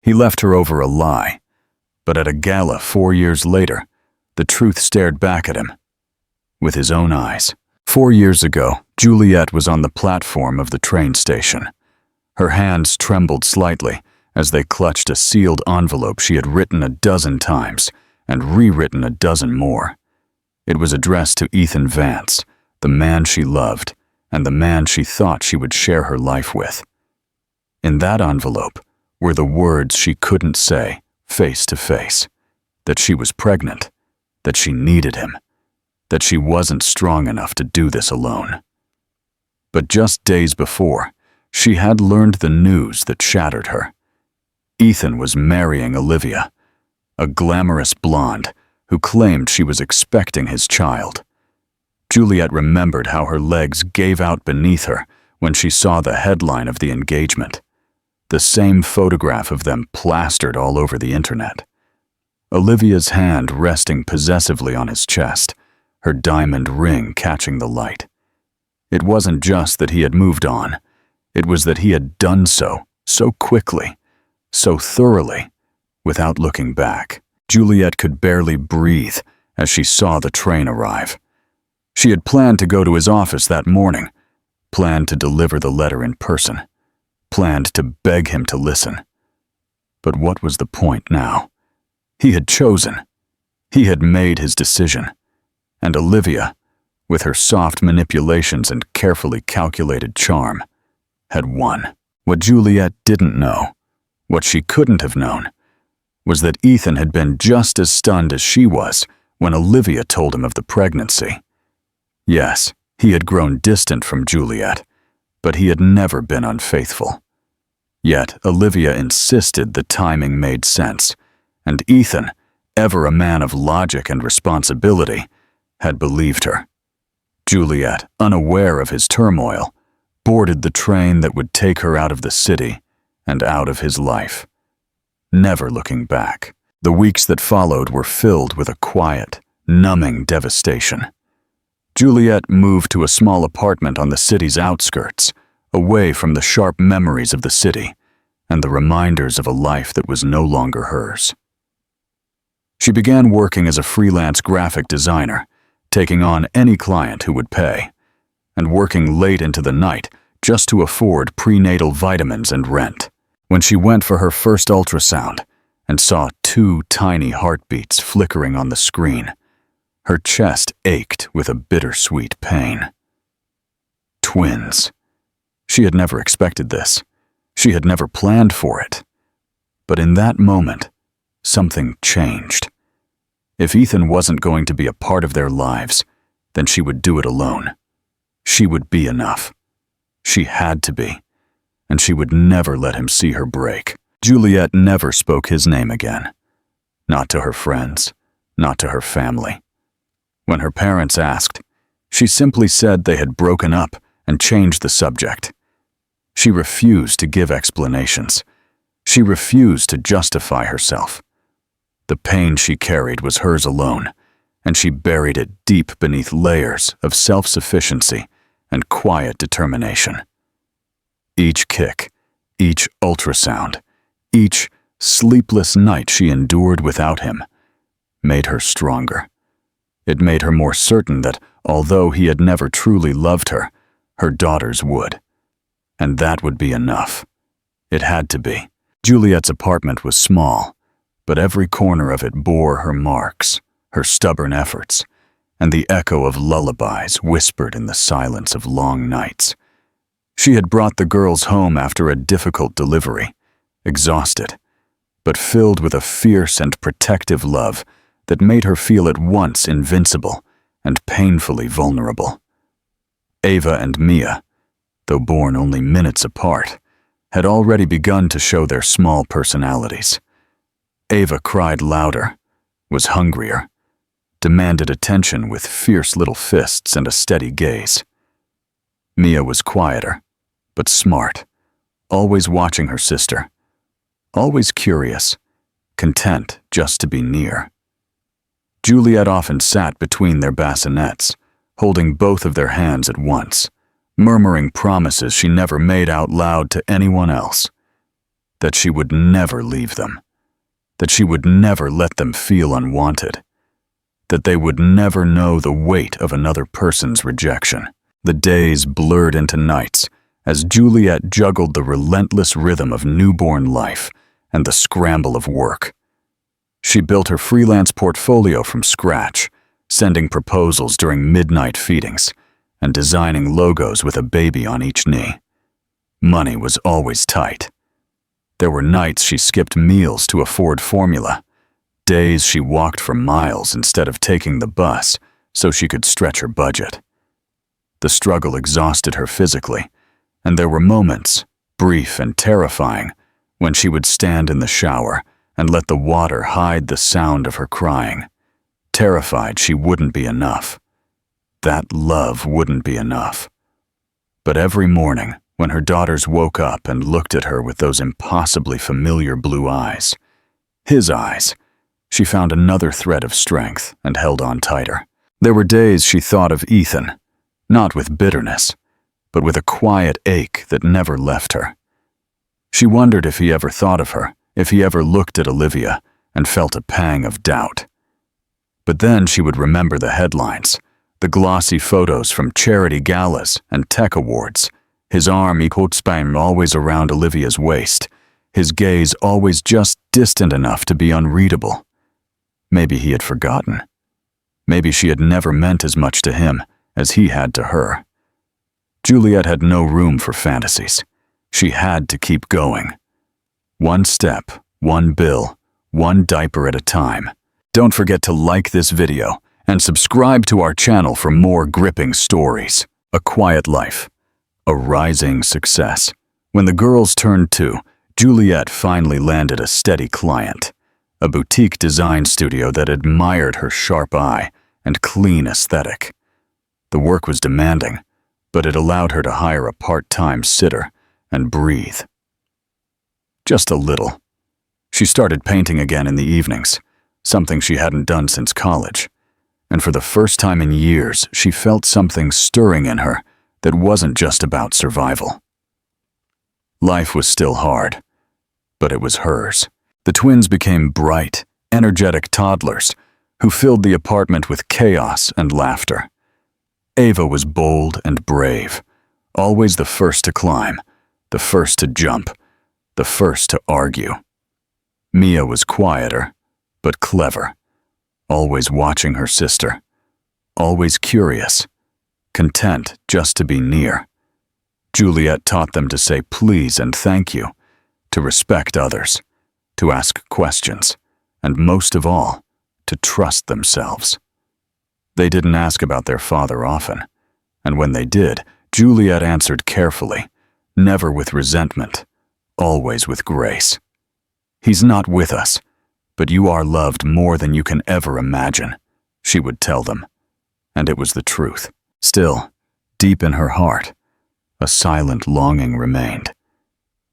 He left her over a lie, but at a gala 4 years later, the truth stared back at him with his own eyes. 4 years ago, Juliet was on the platform of the train station. Her hands trembled slightly as they clutched a sealed envelope she had written a dozen times and rewritten a dozen more. It was addressed to Ethan Vance, the man she loved and the man she thought she would share her life with. In that envelope were the words she couldn't say face to face, that she was pregnant, that she needed him, that she wasn't strong enough to do this alone. But just days before, she had learned the news that shattered her. Ethan was marrying Olivia, a glamorous blonde who claimed she was expecting his child. Juliet remembered how her legs gave out beneath her when she saw the headline of the engagement. The same photograph of them plastered all over the internet. Olivia's hand resting possessively on his chest, her diamond ring catching the light. It wasn't just that he had moved on. It was that he had done so quickly, so thoroughly, without looking back. Juliet could barely breathe as she saw the train arrive. She had planned to go to his office that morning, planned to deliver the letter in person, planned to beg him to listen. But what was the point now? He had chosen. He had made his decision. And Olivia, with her soft manipulations and carefully calculated charm, had won. What Juliet didn't know, what she couldn't have known, was that Ethan had been just as stunned as she was when Olivia told him of the pregnancy. Yes, he had grown distant from Juliet, but he had never been unfaithful. Yet Olivia insisted the timing made sense, and Ethan, ever a man of logic and responsibility, had believed her. Juliet, unaware of his turmoil, boarded the train that would take her out of the city and out of his life, never looking back. The weeks that followed were filled with a quiet, numbing devastation. Juliet moved to a small apartment on the city's outskirts, away from the sharp memories of the city and the reminders of a life that was no longer hers. She began working as a freelance graphic designer, taking on any client who would pay, and working late into the night just to afford prenatal vitamins and rent. When she went for her first ultrasound and saw 2 tiny heartbeats flickering on the screen, her chest ached with a bittersweet pain. Twins. She had never expected this. She had never planned for it. But in that moment, something changed. If Ethan wasn't going to be a part of their lives, then she would do it alone. She would be enough. She had to be. And she would never let him see her break. Juliet never spoke his name again. Not to her friends, not to her family. When her parents asked, she simply said they had broken up and changed the subject. She refused to give explanations. She refused to justify herself. The pain she carried was hers alone, and she buried it deep beneath layers of self-sufficiency and quiet determination. Each kick, each ultrasound, each sleepless night she endured without him made her stronger. It made her more certain that, although he had never truly loved her, her daughters would. And that would be enough. It had to be. Juliet's apartment was small, but every corner of it bore her marks, her stubborn efforts, and the echo of lullabies whispered in the silence of long nights. She had brought the girls home after a difficult delivery, exhausted, but filled with a fierce and protective love that made her feel at once invincible and painfully vulnerable. Ava and Mia, though born only minutes apart, had already begun to show their small personalities. Ava cried louder, was hungrier, demanded attention with fierce little fists and a steady gaze. Mia was quieter, but smart, always watching her sister, always curious, content just to be near. Juliet often sat between their bassinets, holding both of their hands at once, murmuring promises she never made out loud to anyone else. that she would never leave them, that she would never let them feel unwanted, that they would never know the weight of another person's rejection. The days blurred into nights as Juliet juggled the relentless rhythm of newborn life and the scramble of work. She built her freelance portfolio from scratch, sending proposals during midnight feedings and designing logos with a baby on each knee. Money was always tight. There were nights she skipped meals to afford formula, days she walked for miles instead of taking the bus so she could stretch her budget. The struggle exhausted her physically, and there were moments, brief and terrifying, when she would stand in the shower and let the water hide the sound of her crying, terrified she wouldn't be enough. That love wouldn't be enough. But every morning, when her daughters woke up and looked at her with those impossibly familiar blue eyes, his eyes, she found another thread of strength and held on tighter. There were days she thought of Ethan, not with bitterness, but with a quiet ache that never left her. She wondered if he ever thought of her, if he ever looked at Olivia and felt a pang of doubt. But then she would remember the headlines, the glossy photos from charity galas and tech awards, his arm always around Olivia's waist, his gaze always just distant enough to be unreadable. Maybe he had forgotten. Maybe she had never meant as much to him as he had to her. Juliet had no room for fantasies. She had to keep going. One step, one bill, one diaper at a time. Don't forget to like this video and subscribe to our channel for more gripping stories. A quiet life. A rising success. When the girls turned 2, Juliet finally landed a steady client. A boutique design studio that admired her sharp eye and clean aesthetic. The work was demanding, but it allowed her to hire a part-time sitter and breathe. Just a little. She started painting again in the evenings, something she hadn't done since college. And for the first time in years, she felt something stirring in her that wasn't just about survival. Life was still hard, but it was hers. The twins became bright, energetic toddlers who filled the apartment with chaos and laughter. Ava was bold and brave, always the first to climb, the first to jump, the first to argue. Mia was quieter, but clever, always watching her sister, always curious, content just to be near. Juliet taught them to say please and thank you, to respect others, to ask questions, and most of all, to trust themselves. They didn't ask about their father often, and when they did, Juliet answered carefully, never with resentment, always with grace. He's not with us, but you are loved more than you can ever imagine, she would tell them, and it was the truth. Still, deep in her heart, a silent longing remained,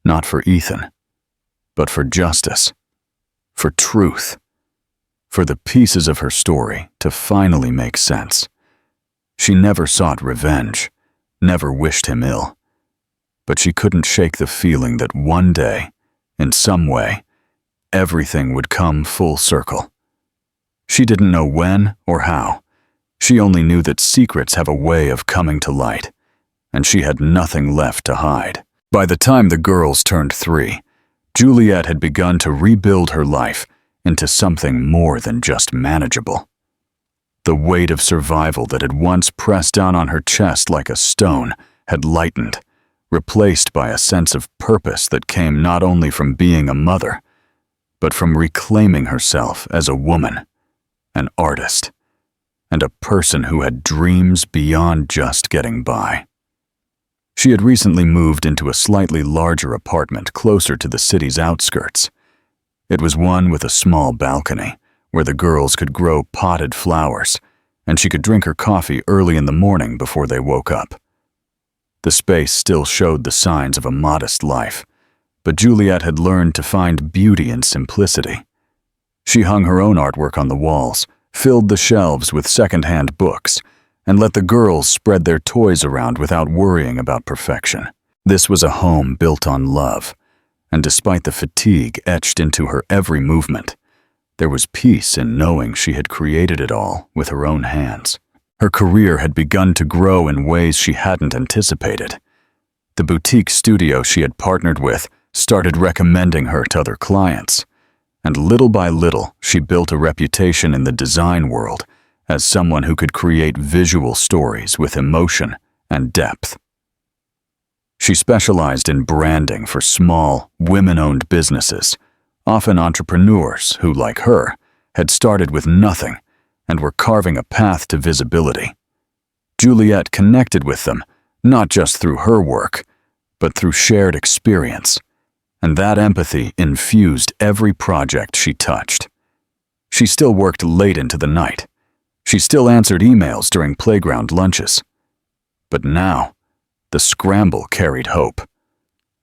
not for Ethan, but for justice, for truth, for the pieces of her story to finally make sense. She never sought revenge, never wished him ill, but she couldn't shake the feeling that one day, in some way, everything would come full circle. She didn't know when or how. She only knew that secrets have a way of coming to light, and she had nothing left to hide. By the time the girls turned 3, Juliet had begun to rebuild her life into something more than just manageable. The weight of survival that had once pressed down on her chest like a stone had lightened, replaced by a sense of purpose that came not only from being a mother, but from reclaiming herself as a woman, an artist, and a person who had dreams beyond just getting by. She had recently moved into a slightly larger apartment closer to the city's outskirts. It was one with a small balcony where the girls could grow potted flowers, and she could drink her coffee early in the morning before they woke up. The space still showed the signs of a modest life, but Juliet had learned to find beauty in simplicity. She hung her own artwork on the walls, filled the shelves with second-hand books, and let the girls spread their toys around without worrying about perfection. This was a home built on love, And despite the fatigue etched into her every movement, there was peace in knowing she had created it all with her own hands. Her career had begun to grow in ways she hadn't anticipated. The boutique studio she had partnered with started recommending her to other clients, and little by little she built a reputation in the design world as someone who could create visual stories with emotion and depth. She specialized in branding for small, women-owned businesses, often entrepreneurs who, like her, had started with nothing and were carving a path to visibility. Juliet connected with them, not just through her work, but through shared experience, and that empathy infused every project she touched. She still worked late into the night. She still answered emails during playground lunches. But now, the scramble carried hope.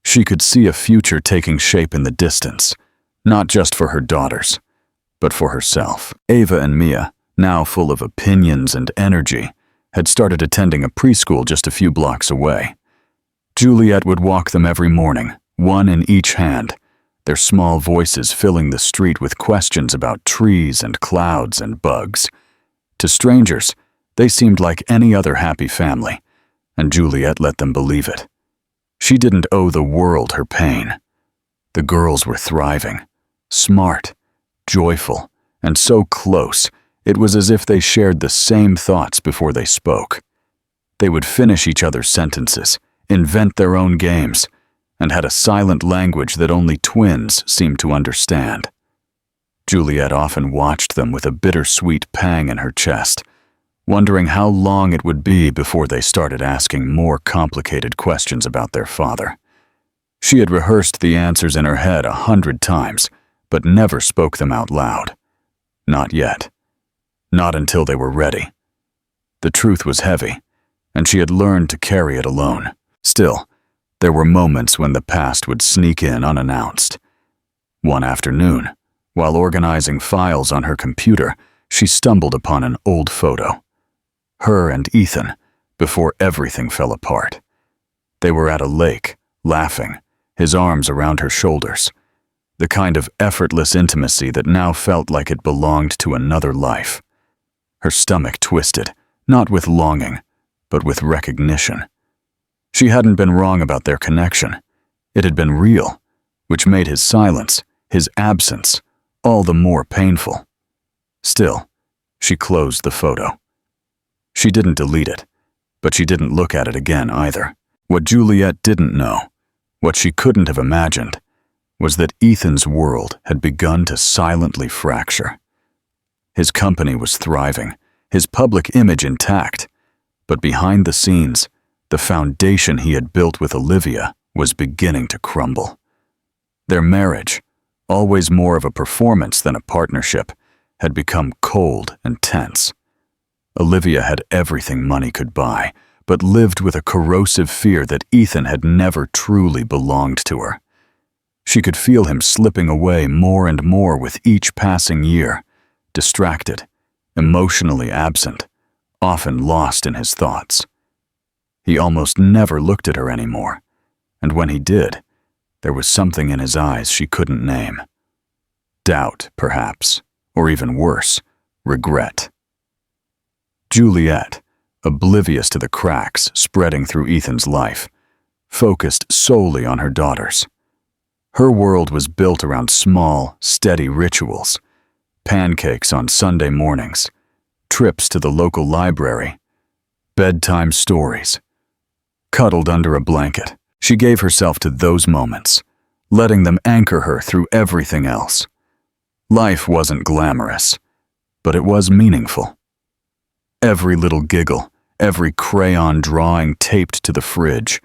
She could see a future taking shape in the distance, not just for her daughters, but for herself. Ava and Mia, now full of opinions and energy, had started attending a preschool just a few blocks away. Juliet would walk them every morning, one in each hand, their small voices filling the street with questions about trees and clouds and bugs. To strangers, they seemed like any other happy family, and Juliet let them believe it. She didn't owe the world her pain. The girls were thriving, smart, joyful, and so close, it was as if they shared the same thoughts before they spoke. They would finish each other's sentences, invent their own games, and had a silent language that only twins seemed to understand. Juliet often watched them with a bittersweet pang in her chest, wondering how long it would be before they started asking more complicated questions about their father. She had rehearsed the answers in her head 100 times, but never spoke them out loud. Not yet. Not until they were ready. The truth was heavy, and she had learned to carry it alone. Still, there were moments when the past would sneak in unannounced. One afternoon, while organizing files on her computer, she stumbled upon an old photo. Her and Ethan, before everything fell apart. They were at a lake, laughing, his arms around her shoulders. The kind of effortless intimacy that now felt like it belonged to another life. Her stomach twisted, not with longing, but with recognition. She hadn't been wrong about their connection. It had been real, which made his silence, his absence, all the more painful. Still, she closed the photo. She didn't delete it, but she didn't look at it again either. What Juliet didn't know, what she couldn't have imagined, was that Ethan's world had begun to silently fracture. His company was thriving, his public image intact, but behind the scenes, the foundation he had built with Olivia was beginning to crumble. Their marriage, always more of a performance than a partnership, had become cold and tense. Olivia had everything money could buy, but lived with a corrosive fear that Ethan had never truly belonged to her. She could feel him slipping away more and more with each passing year, distracted, emotionally absent, often lost in his thoughts. He almost never looked at her anymore, and when he did, there was something in his eyes she couldn't name. Doubt, perhaps, or even worse, regret. Juliet, oblivious to the cracks spreading through Ethan's life, focused solely on her daughters. Her world was built around small, steady rituals, pancakes on Sunday mornings, trips to the local library, bedtime stories. Cuddled under a blanket, she gave herself to those moments, letting them anchor her through everything else. Life wasn't glamorous, but it was meaningful. Every little giggle, every crayon drawing taped to the fridge,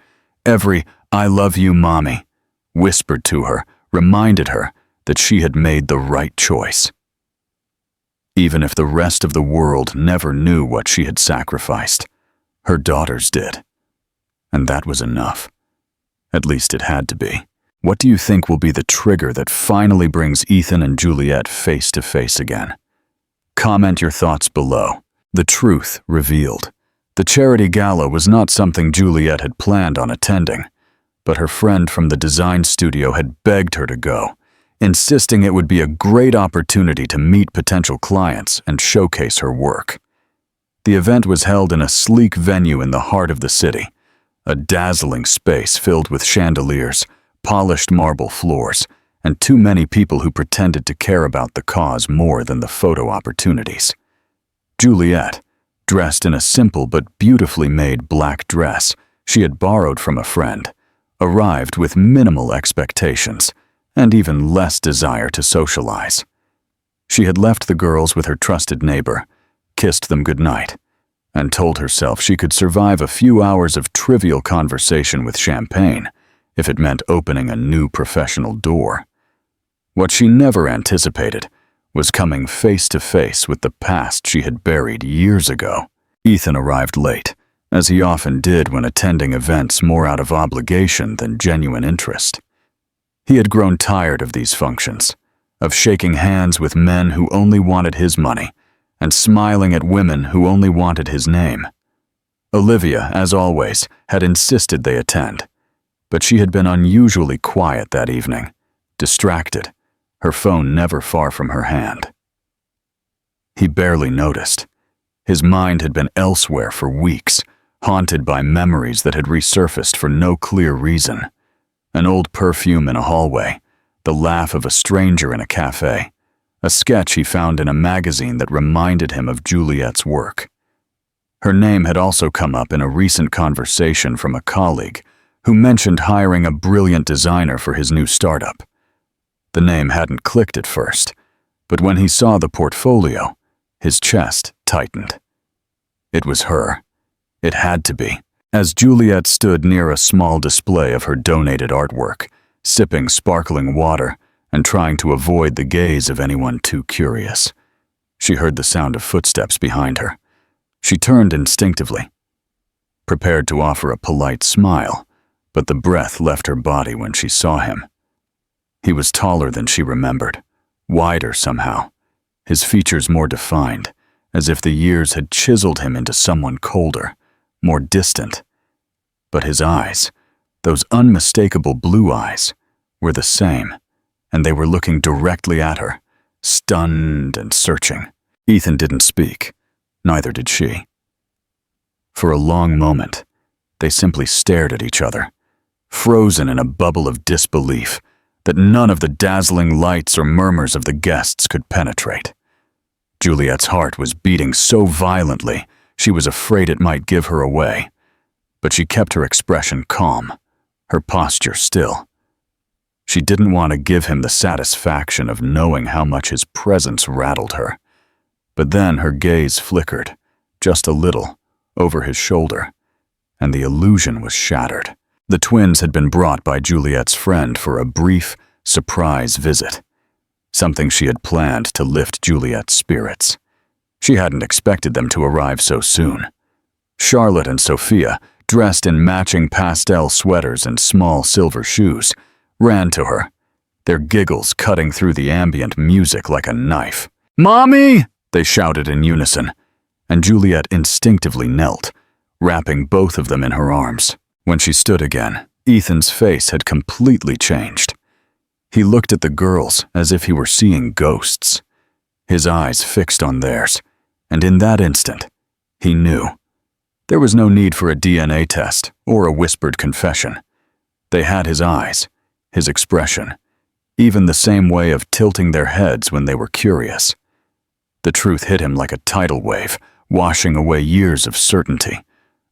every "I love you, Mommy," whispered to her, reminded her that she had made the right choice. Even if the rest of the world never knew what she had sacrificed, her daughters did. And that was enough. At least it had to be. What do you think will be the trigger that finally brings Ethan and Juliet face to face again? Comment your thoughts below. The truth revealed. The charity gala was not something Juliet had planned on attending, but her friend from the design studio had begged her to go, insisting it would be a great opportunity to meet potential clients and showcase her work. The event was held in a sleek venue in the heart of the city, a dazzling space filled with chandeliers, polished marble floors, and too many people who pretended to care about the cause more than the photo opportunities. Juliet, dressed in a simple but beautifully made black dress she had borrowed from a friend, arrived with minimal expectations and even less desire to socialize. She had left the girls with her trusted neighbor, kissed them goodnight, and told herself she could survive a few hours of trivial conversation with champagne if it meant opening a new professional door. What she never anticipated was coming face to face with the past she had buried years ago. Ethan arrived late, as he often did when attending events more out of obligation than genuine interest. He had grown tired of these functions, of shaking hands with men who only wanted his money and smiling at women who only wanted his name. Olivia, as always, had insisted they attend, but she had been unusually quiet that evening, distracted, her phone never far from her hand. He barely noticed. His mind had been elsewhere for weeks, haunted by memories that had resurfaced for no clear reason. An old perfume in a hallway, the laugh of a stranger in a cafe, a sketch he found in a magazine that reminded him of Juliet's work. Her name had also come up in a recent conversation from a colleague who mentioned hiring a brilliant designer for his new startup. The name hadn't clicked at first, but when he saw the portfolio, his chest tightened. It was her. It had to be. As Juliet stood near a small display of her donated artwork, sipping sparkling water and trying to avoid the gaze of anyone too curious, she heard the sound of footsteps behind her. She turned instinctively, prepared to offer a polite smile, but the breath left her body when she saw him. He was taller than she remembered, wider somehow, his features more defined, as if the years had chiseled him into someone colder, more distant. But his eyes, those unmistakable blue eyes, were the same, and they were looking directly at her, stunned and searching. Ethan didn't speak, neither did she. For a long moment, they simply stared at each other, frozen in a bubble of disbelief that none of the dazzling lights or murmurs of the guests could penetrate. Juliet's heart was beating so violently she was afraid it might give her away, but she kept her expression calm, her posture still. She didn't want to give him the satisfaction of knowing how much his presence rattled her. But then her gaze flickered, just a little, over his shoulder, and the illusion was shattered. The twins had been brought by Juliet's friend for a brief, surprise visit, something she had planned to lift Juliet's spirits. She hadn't expected them to arrive so soon. Charlotte and Sophia, dressed in matching pastel sweaters and small silver shoes, ran to her, their giggles cutting through the ambient music like a knife. "Mommy!" they shouted in unison, and Juliet instinctively knelt, wrapping both of them in her arms. When she stood again, Ethan's face had completely changed. He looked at the girls as if he were seeing ghosts, his eyes fixed on theirs, and in that instant, he knew. There was no need for a DNA test or a whispered confession. They had his eyes, his expression, even the same way of tilting their heads when they were curious. The truth hit him like a tidal wave, washing away years of certainty,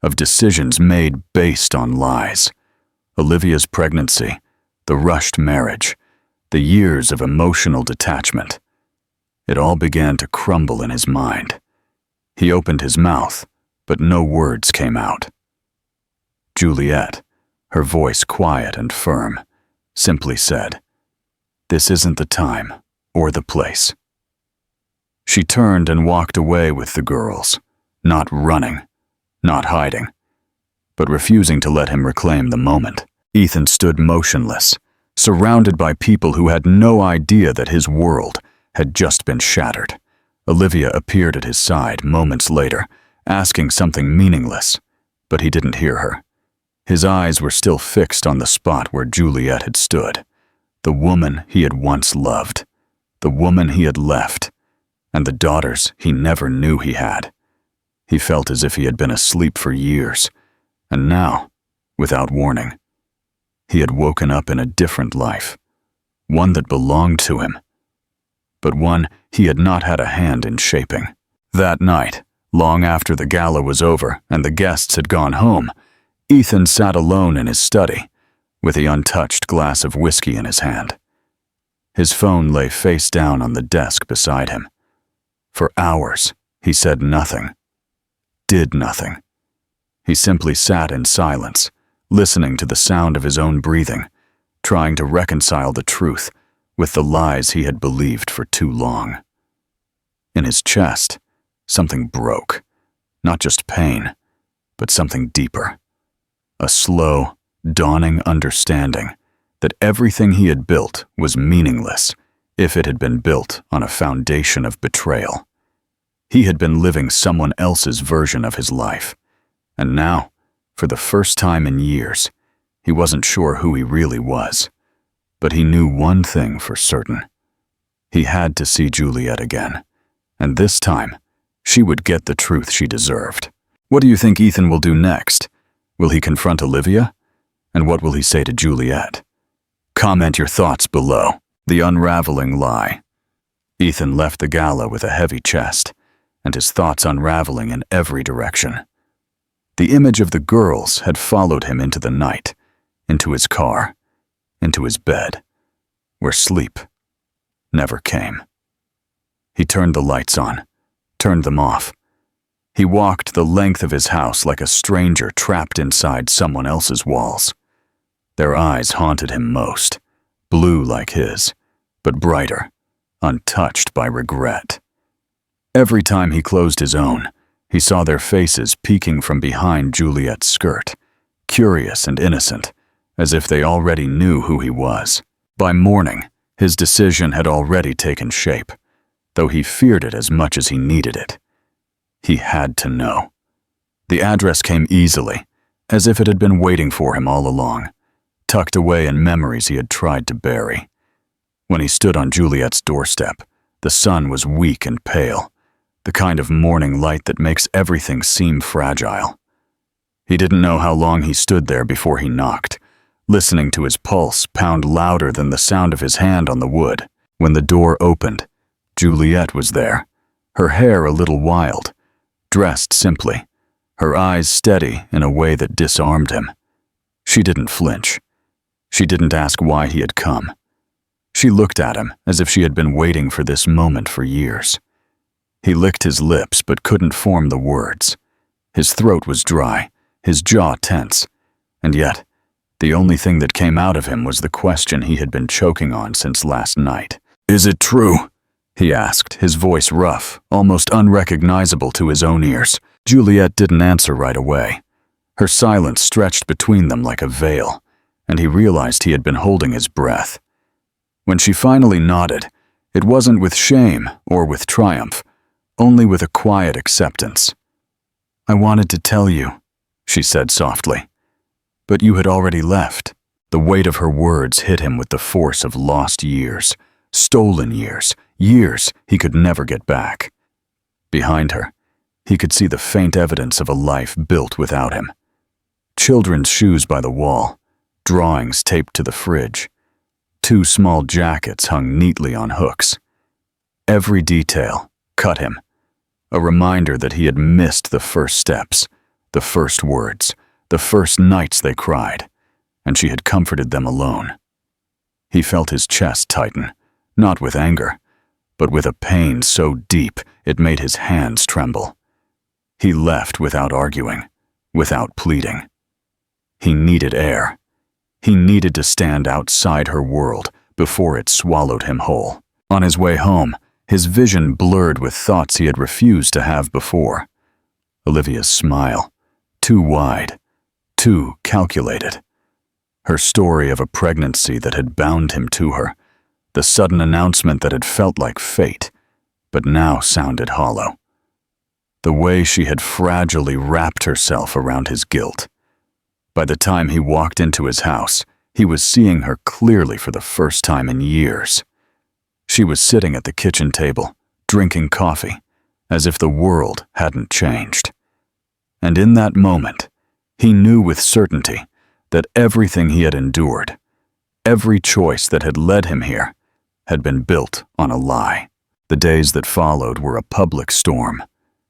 of decisions made based on lies. Olivia's pregnancy, the rushed marriage, the years of emotional detachment. It all began to crumble in his mind. He opened his mouth, but no words came out. Juliet, her voice quiet and firm, simply said, "This isn't the time or the place." She turned and walked away with the girls, not running, not hiding, but refusing to let him reclaim the moment. Ethan stood motionless, surrounded by people who had no idea that his world had just been shattered. Olivia appeared at his side moments later, asking something meaningless, but he didn't hear her. His eyes were still fixed on the spot where Juliet had stood, the woman he had once loved, the woman he had left, and the daughters he never knew he had. He felt as if he had been asleep for years, and now, without warning, he had woken up in a different life, one that belonged to him, but one he had not had a hand in shaping. That night, long after the gala was over and the guests had gone home, Ethan sat alone in his study, with the untouched glass of whiskey in his hand. His phone lay face down on the desk beside him. For hours, he said nothing, did nothing. He simply sat in silence, listening to the sound of his own breathing, trying to reconcile the truth with the lies he had believed for too long. In his chest, something broke, not just pain, but something deeper. A slow, dawning understanding that everything he had built was meaningless if it had been built on a foundation of betrayal. He had been living someone else's version of his life, and now, for the first time in years, he wasn't sure who he really was. But he knew one thing for certain. He had to see Juliet again, and this time, she would get the truth she deserved. What do you think Ethan will do next? Will he confront Olivia? And what will he say to Juliet? Comment your thoughts below. The unraveling lie. Ethan left the gala with a heavy chest, and his thoughts unraveling in every direction. The image of the girls had followed him into the night, into his car, into his bed, where sleep never came. He turned the lights on, turned them off. He walked the length of his house like a stranger trapped inside someone else's walls. Their eyes haunted him most, blue like his, but brighter, untouched by regret. Every time he closed his own, he saw their faces peeking from behind Juliet's skirt, curious and innocent, as if they already knew who he was. By morning, his decision had already taken shape, though he feared it as much as he needed it. He had to know. The address came easily, as if it had been waiting for him all along, tucked away in memories he had tried to bury. When he stood on Juliet's doorstep, the sun was weak and pale, the kind of morning light that makes everything seem fragile. He didn't know how long he stood there before he knocked, listening to his pulse pound louder than the sound of his hand on the wood. When the door opened, Juliet was there, her hair a little wild, dressed simply, her eyes steady in a way that disarmed him. She didn't flinch. She didn't ask why he had come. She looked at him as if she had been waiting for this moment for years. He licked his lips but couldn't form the words. His throat was dry, his jaw tense, and yet, the only thing that came out of him was the question he had been choking on since last night. "Is it true?" he asked, his voice rough, almost unrecognizable to his own ears. Juliet didn't answer right away. Her silence stretched between them like a veil, and he realized he had been holding his breath. When she finally nodded, it wasn't with shame or with triumph, only with a quiet acceptance. "I wanted to tell you," she said softly, "but you had already left." The weight of her words hit him with the force of lost years, stolen years, years he could never get back. Behind her, he could see the faint evidence of a life built without him. Children's shoes by the wall, drawings taped to the fridge, 2 small jackets hung neatly on hooks. Every detail cut him, a reminder that he had missed the first steps, the first words, the first nights they cried, and she had comforted them alone. He felt his chest tighten, not with anger, but with a pain so deep it made his hands tremble. He left without arguing, without pleading. He needed air. He needed to stand outside her world before it swallowed him whole. On his way home, his vision blurred with thoughts he had refused to have before. Olivia's smile, too wide, too calculated. Her story of a pregnancy that had bound him to her, the sudden announcement that had felt like fate, but now sounded hollow. The way she had fragilely wrapped herself around his guilt. By the time he walked into his house, he was seeing her clearly for the first time in years. She was sitting at the kitchen table, drinking coffee, as if the world hadn't changed. And in that moment, he knew with certainty that everything he had endured, every choice that had led him here, had been built on a lie. The days that followed were a public storm,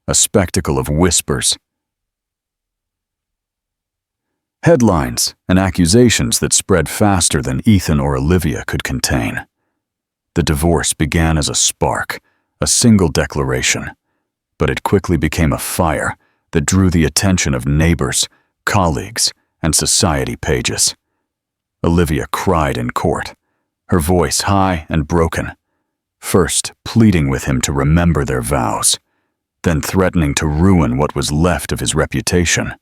a spectacle of whispers, headlines, and accusations that spread faster than Ethan or Olivia could contain. The divorce began as a spark, a single declaration, but it quickly became a fire that drew the attention of neighbors, colleagues, and society pages. Olivia cried in court, her voice high and broken, first pleading with him to remember their vows, then threatening to ruin what was left of his reputation.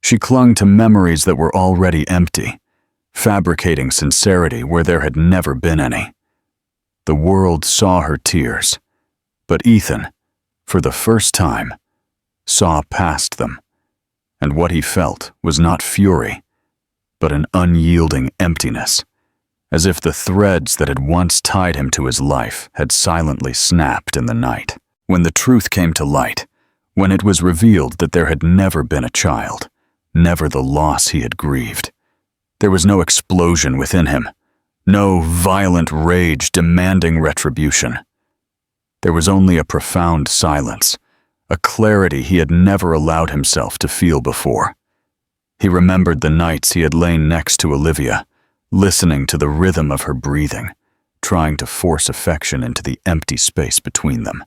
She clung to memories that were already empty, fabricating sincerity where there had never been any. The world saw her tears, but Ethan, for the first time, saw past them, and what he felt was not fury, but an unyielding emptiness, as if the threads that had once tied him to his life had silently snapped in the night. When the truth came to light, when it was revealed that there had never been a child, never the loss he had grieved, there was no explosion within him, no violent rage demanding retribution. There was only a profound silence, a clarity he had never allowed himself to feel before. He remembered the nights he had lain next to Olivia, listening to the rhythm of her breathing, trying to force affection into the empty space between them.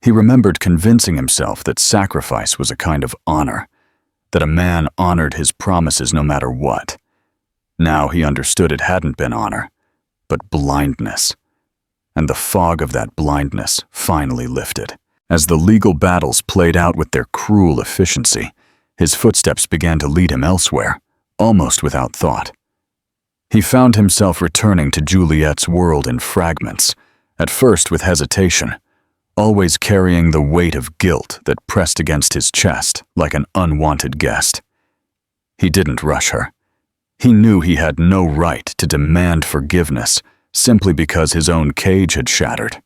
He remembered convincing himself that sacrifice was a kind of honor, that a man honored his promises no matter what. Now he understood it hadn't been honor, but blindness. And the fog of that blindness finally lifted. As the legal battles played out with their cruel efficiency, his footsteps began to lead him elsewhere, almost without thought. He found himself returning to Juliet's world in fragments, at first with hesitation, always carrying the weight of guilt that pressed against his chest like an unwanted guest. He didn't rush her. He knew he had no right to demand forgiveness simply because his own cage had shattered.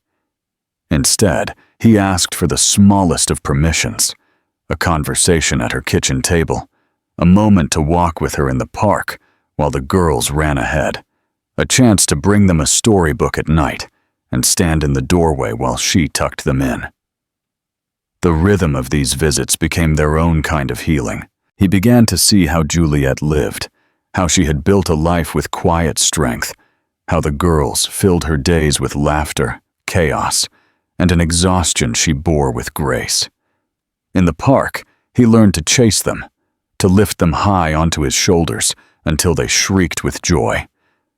Instead, he asked for the smallest of permissions, a conversation at her kitchen table, a moment to walk with her in the park while the girls ran ahead, a chance to bring them a storybook at night and stand in the doorway while she tucked them in. The rhythm of these visits became their own kind of healing. He began to see how Juliet lived, how she had built a life with quiet strength, how the girls filled her days with laughter, chaos, and an exhaustion she bore with grace. In the park, he learned to chase them, to lift them high onto his shoulders until they shrieked with joy,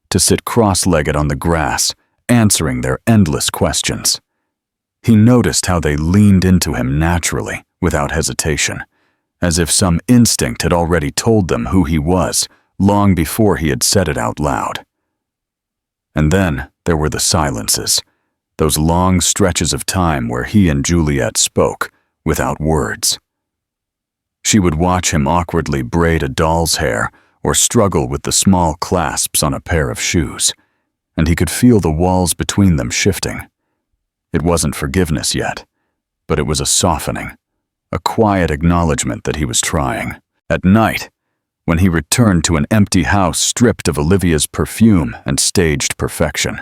to sit cross-legged on the grass, answering their endless questions. He noticed how they leaned into him naturally, without hesitation, as if some instinct had already told them who he was long before he had said it out loud. And then there were the silences, those long stretches of time where he and Juliet spoke without words. She would watch him awkwardly braid a doll's hair or struggle with the small clasps on a pair of shoes, and he could feel the walls between them shifting. It wasn't forgiveness yet, but it was a softening, a quiet acknowledgement that he was trying. At night, when he returned to an empty house stripped of Olivia's perfume and staged perfection,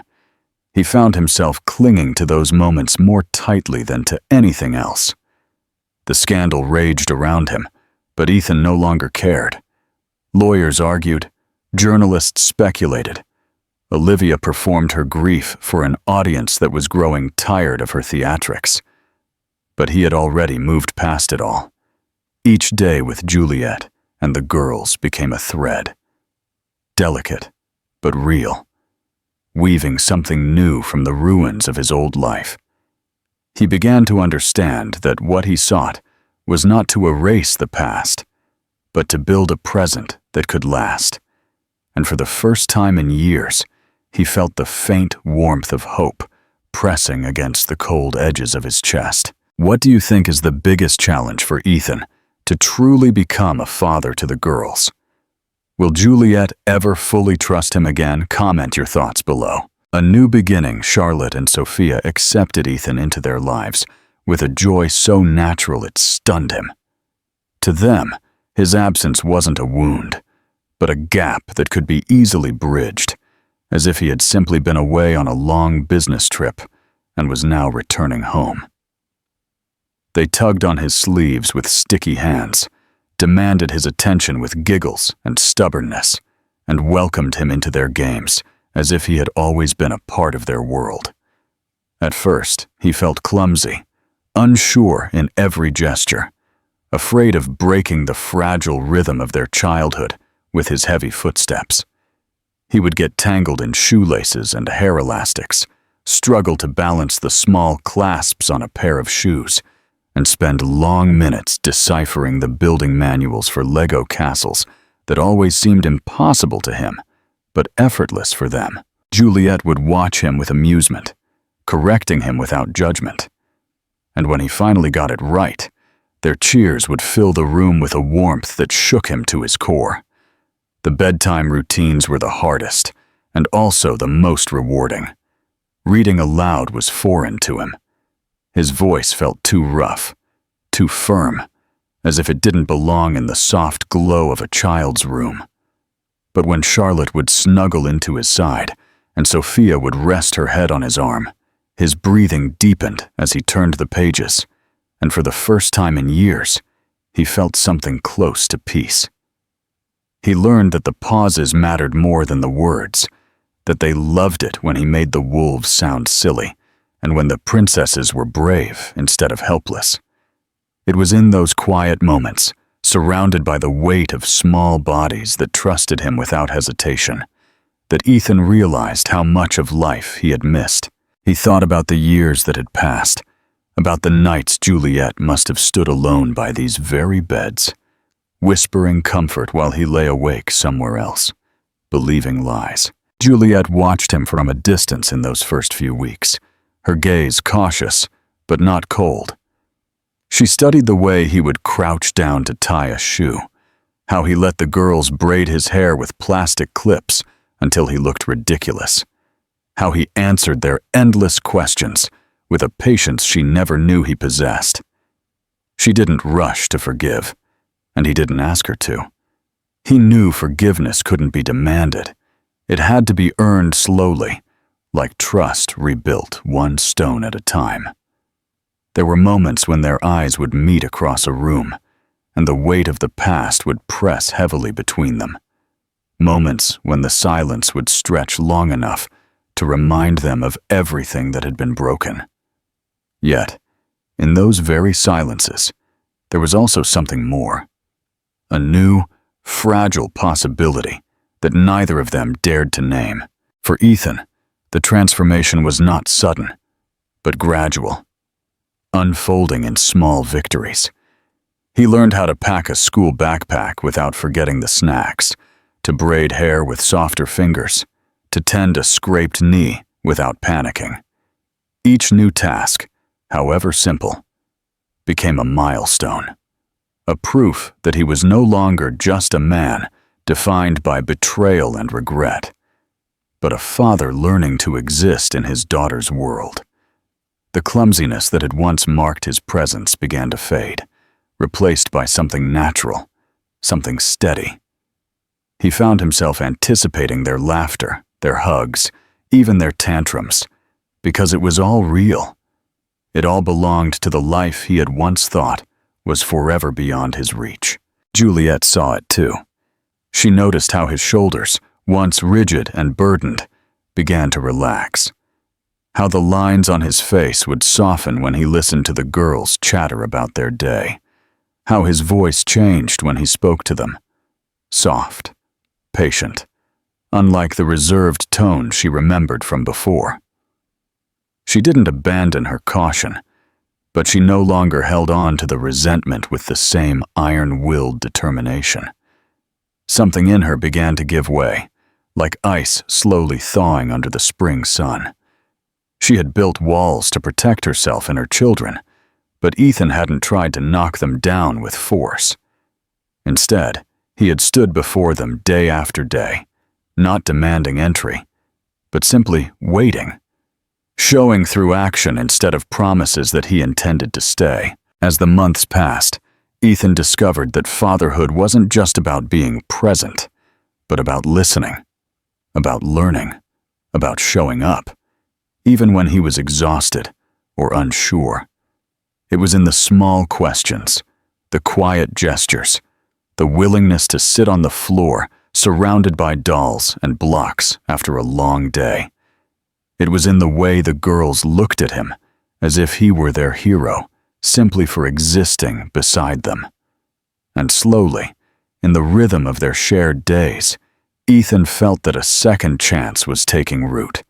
he found himself clinging to those moments more tightly than to anything else. The scandal raged around him, but Ethan no longer cared. Lawyers argued, journalists speculated. Olivia performed her grief for an audience that was growing tired of her theatrics. But he had already moved past it all. Each day with Juliet and the girls became a thread. Delicate, but real, weaving something new from the ruins of his old life. He began to understand that what he sought was not to erase the past, but to build a present that could last. And for the first time in years, he felt the faint warmth of hope pressing against the cold edges of his chest. What do you think is the biggest challenge for Ethan to truly become a father to the girls. Will Juliet ever fully trust him again? Comment your thoughts below. A new beginning, Charlotte and Sophia accepted Ethan into their lives with a joy so natural it stunned him. To them, his absence wasn't a wound, but a gap that could be easily bridged, as if he had simply been away on a long business trip and was now returning home. They tugged on his sleeves with sticky hands, demanded his attention with giggles and stubbornness, and welcomed him into their games as if he had always been a part of their world. At first, he felt clumsy, unsure in every gesture, afraid of breaking the fragile rhythm of their childhood with his heavy footsteps. He would get tangled in shoelaces and hair elastics, struggle to balance the small clasps on a pair of shoes, and spend long minutes deciphering the building manuals for Lego castles that always seemed impossible to him, but effortless for them. Juliet would watch him with amusement, correcting him without judgment. And when he finally got it right, their cheers would fill the room with a warmth that shook him to his core. The bedtime routines were the hardest, and also the most rewarding. Reading aloud was foreign to him. His voice felt too rough, too firm, as if it didn't belong in the soft glow of a child's room. But when Charlotte would snuggle into his side, and Sophia would rest her head on his arm, his breathing deepened as he turned the pages, and for the first time in years, he felt something close to peace. He learned that the pauses mattered more than the words, that they loved it when he made the wolves sound silly, and when the princesses were brave instead of helpless. It was in those quiet moments, surrounded by the weight of small bodies that trusted him without hesitation, that Ethan realized how much of life he had missed. He thought about the years that had passed, about the nights Juliet must have stood alone by these very beds, whispering comfort while he lay awake somewhere else, believing lies. Juliet watched him from a distance in those first few weeks, her gaze cautious, but not cold. She studied the way he would crouch down to tie a shoe, how he let the girls braid his hair with plastic clips until he looked ridiculous, how he answered their endless questions with a patience she never knew he possessed. She didn't rush to forgive, and he didn't ask her to. He knew forgiveness couldn't be demanded. It had to be earned slowly, like trust rebuilt one stone at a time. There were moments when their eyes would meet across a room, and the weight of the past would press heavily between them. Moments when the silence would stretch long enough to remind them of everything that had been broken. Yet, in those very silences, there was also something more. A new, fragile possibility that neither of them dared to name. For Ethan, the transformation was not sudden, but gradual, unfolding in small victories. He learned how to pack a school backpack without forgetting the snacks, to braid hair with softer fingers, to tend a scraped knee without panicking. Each new task, however simple, became a milestone, a proof that he was no longer just a man defined by betrayal and regret, but a father learning to exist in his daughter's world. The clumsiness that had once marked his presence began to fade, replaced by something natural, something steady. He found himself anticipating their laughter, their hugs, even their tantrums, because it was all real. It all belonged to the life he had once thought was forever beyond his reach. Juliet saw it too. She noticed how his shoulders, once rigid and burdened, began to relax. How the lines on his face would soften when he listened to the girls chatter about their day. How his voice changed when he spoke to them. Soft, patient, unlike the reserved tone she remembered from before. She didn't abandon her caution, but she no longer held on to the resentment with the same iron-willed determination. Something in her began to give way, like ice slowly thawing under the spring sun. She had built walls to protect herself and her children, But Ethan hadn't tried to knock them down with force. Instead, he had stood before them day after day, not demanding entry, but simply waiting, showing through action instead of promises that he intended to stay. As the months passed, Ethan discovered that fatherhood wasn't just about being present, but about listening, about learning, about showing up, even when he was exhausted or unsure. It was in the small questions, the quiet gestures, the willingness to sit on the floor surrounded by dolls and blocks after a long day. It was in the way the girls looked at him, as if he were their hero, simply for existing beside them. And slowly, in the rhythm of their shared days, Ethan felt that a second chance was taking root.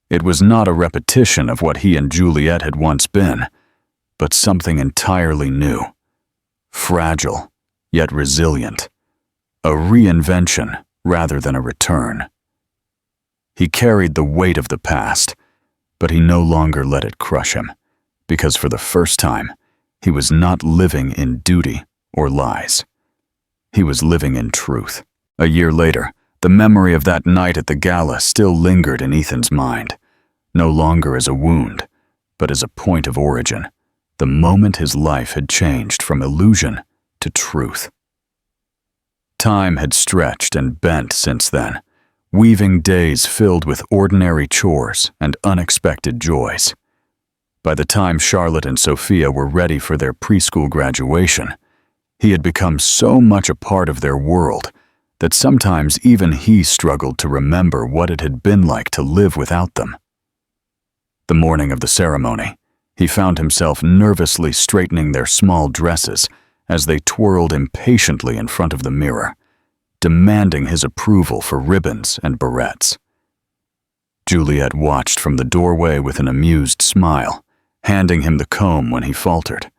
It was not a repetition of what he and Juliet had once been, but something entirely new, fragile, yet resilient, a reinvention rather than a return. He carried the weight of the past, but he no longer let it crush him, because for the first time, he was not living in duty or lies. He was living in truth. A year later, the memory of that night at the gala still lingered in Ethan's mind, no longer as a wound, but as a point of origin, the moment his life had changed from illusion to truth. Time had stretched and bent since then, weaving days filled with ordinary chores and unexpected joys. By the time Charlotte and Sophia were ready for their preschool graduation, he had become so much a part of their world that sometimes even he struggled to remember what it had been like to live without them. The morning of the ceremony, he found himself nervously straightening their small dresses as they twirled impatiently in front of the mirror, demanding his approval for ribbons and barrettes. Juliet watched from the doorway with an amused smile, handing him the comb when he faltered,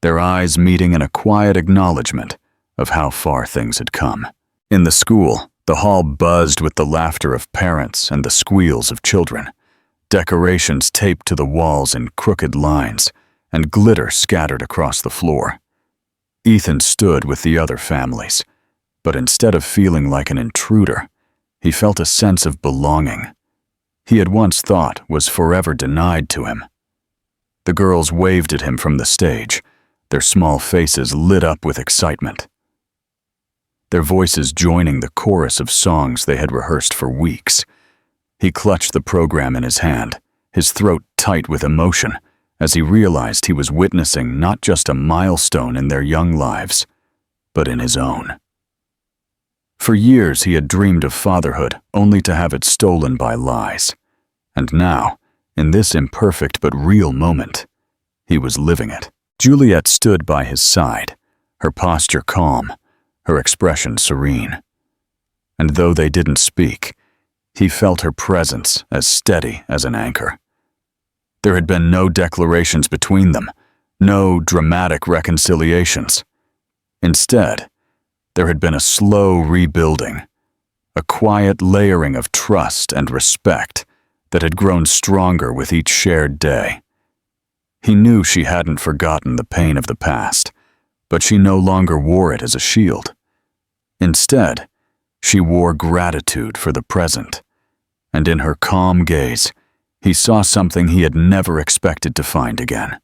their eyes meeting in a quiet acknowledgement of how far things had come. In the school, the hall buzzed with the laughter of parents and the squeals of children, decorations taped to the walls in crooked lines, and glitter scattered across the floor. Ethan stood with the other families, but instead of feeling like an intruder, he felt a sense of belonging he had once thought was forever denied to him. The girls waved at him from the stage, their small faces lit up with excitement, their voices joining the chorus of songs they had rehearsed for weeks. He clutched the program in his hand, his throat tight with emotion, as he realized he was witnessing not just a milestone in their young lives, but in his own. For years he had dreamed of fatherhood only to have it stolen by lies. And now, in this imperfect but real moment, he was living it. Juliet stood by his side, her posture calm, her expression serene. And though they didn't speak, he felt her presence as steady as an anchor. There had been no declarations between them, no dramatic reconciliations. Instead, there had been a slow rebuilding, a quiet layering of trust and respect that had grown stronger with each shared day. He knew she hadn't forgotten the pain of the past, but she no longer wore it as a shield. Instead, she wore gratitude for the present, and in her calm gaze, he saw something he had never expected to find again: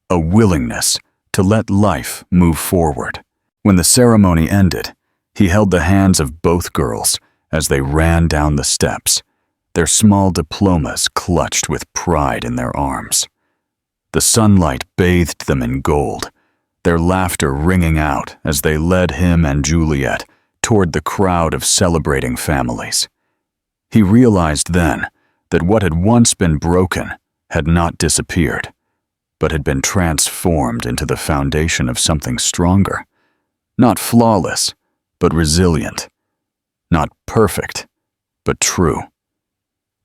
a willingness to let life move forward. When the ceremony ended, he held the hands of both girls as they ran down the steps, their small diplomas clutched with pride in their arms. The sunlight bathed them in gold, their laughter ringing out as they led him and Juliet toward the crowd of celebrating families. He realized then that what had once been broken had not disappeared, but had been transformed into the foundation of something stronger. Not flawless, but resilient. Not perfect, but true.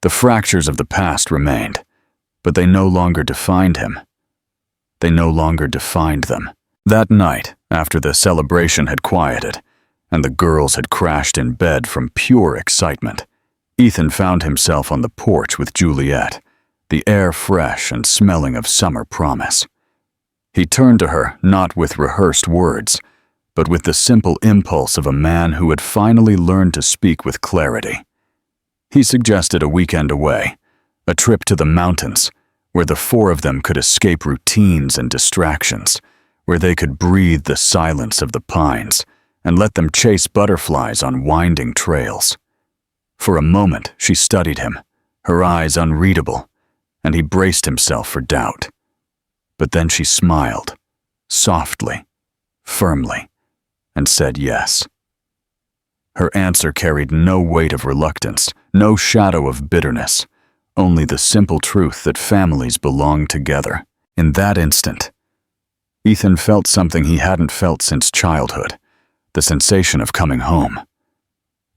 The fractures of the past remained, but they no longer defined him. They no longer defined them. That night, after the celebration had quieted, and the girls had crashed in bed from pure excitement, Ethan found himself on the porch with Juliet, the air fresh and smelling of summer promise. He turned to her not with rehearsed words, but with the simple impulse of a man who had finally learned to speak with clarity. He suggested a weekend away, a trip to the mountains, where the four of them could escape routines and distractions, where they could breathe the silence of the pines and let them chase butterflies on winding trails. For a moment, she studied him, her eyes unreadable, and he braced himself for doubt. But then she smiled, softly, firmly, and said yes. Her answer carried no weight of reluctance, no shadow of bitterness, only the simple truth that families belong together. In that instant, Ethan felt something he hadn't felt since childhood, the sensation of coming home.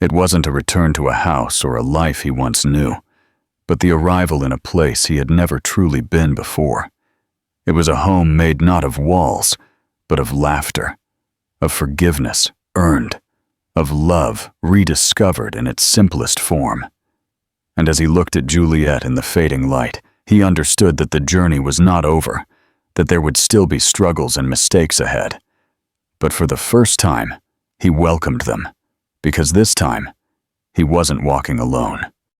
It wasn't a return to a house or a life he once knew, but the arrival in a place he had never truly been before. It was a home made not of walls, but of laughter, of forgiveness earned, of love rediscovered in its simplest form. And as he looked at Juliet in the fading light, he understood that the journey was not over, that there would still be struggles and mistakes ahead. But for the first time, he welcomed them, because this time, he wasn't walking alone.